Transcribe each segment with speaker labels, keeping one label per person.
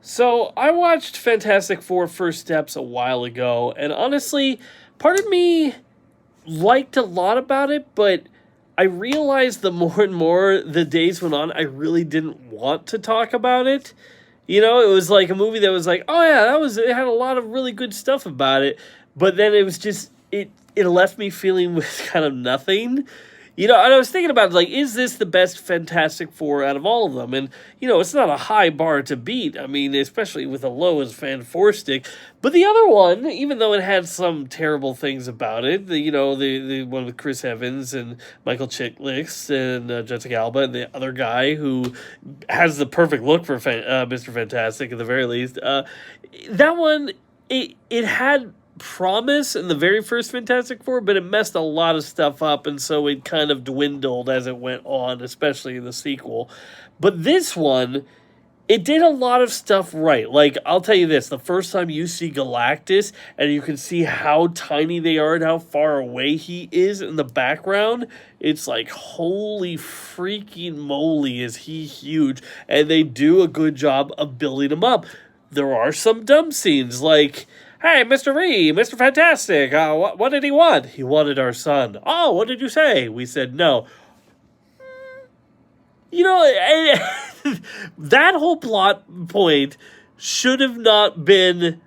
Speaker 1: So I watched Fantastic Four First Steps a while ago, and honestly, part of me liked a lot about it, but I realized the more and more the days went on, I really didn't want to talk about it. You know, it was like a movie that was like, oh yeah, it had a lot of really good stuff about it, but then it was just it left me feeling with kind of nothing. You know, and I was thinking about like, is this the best Fantastic Four out of all of them? And you know, it's not a high bar to beat. I mean, especially with a low as Fan Four Stick. But the other one, even though it had some terrible things about it, the one with Chris Evans and Michael Chiklis and Jessica Alba and the other guy who has the perfect look for Mr. Fantastic at the very least. That one, it had promise in the very first Fantastic Four, but it messed a lot of stuff up, and so it kind of dwindled as it went on, especially in the sequel. But this one, it did a lot of stuff right. Like, I'll tell you this, the first time you see Galactus and you can see how tiny they are and how far away he is in the background, it's like, holy freaking moly, is he huge. And they do a good job of building him up. There are some dumb scenes, like, hey, Mr. Mr. Fantastic, what did he want? He wanted our son. Oh, what did you say? We said no. You know, that whole plot point should have not been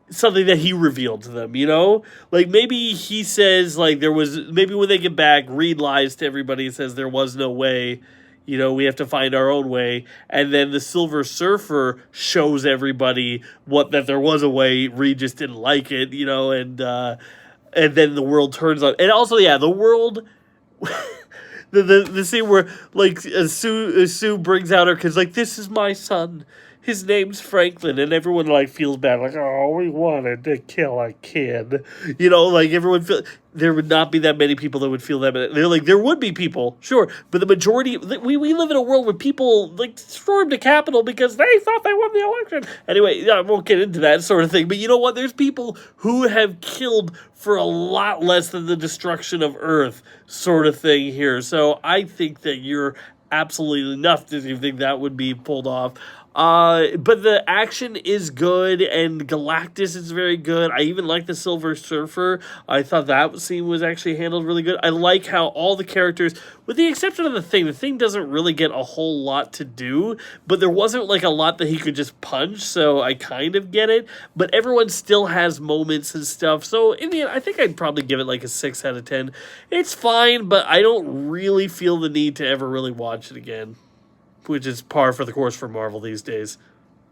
Speaker 1: something that he revealed to them, you know? Like, maybe he says, like, maybe when they get back, Reed lies to everybody and says there was no way, you know, we have to find our own way. And then the Silver Surfer shows everybody that there was a way, Reed just didn't like it, you know, and then the world turns on. And also, yeah, the world... the scene where like Sue brings out her kids, like, this is my son, his name's Franklin, and everyone like feels bad, like, oh, we wanted to kill a kid, you know, like everyone there would not be that many people that would feel that. They're like, there would be people, sure, but the majority, we live in a world where people like stormed the Capitol because they thought they won the election. Anyway, yeah, I won't get into that sort of thing, but you know what? There's people who have killed for a lot less than the destruction of Earth, sort of thing here. So I think that you're absolutely enough to think that would be pulled off. But the action is good, and Galactus is very good. I even like the Silver Surfer. I thought that scene was actually handled really good. I like how all the characters, with the exception of the Thing doesn't really get a whole lot to do, but there wasn't like a lot that he could just punch, so I kind of get it. But everyone still has moments and stuff, so in the end, I think I'd probably give it like a 6 out of 10. It's fine, but I don't really feel the need to ever really watch it again, which is par for the course for Marvel these days.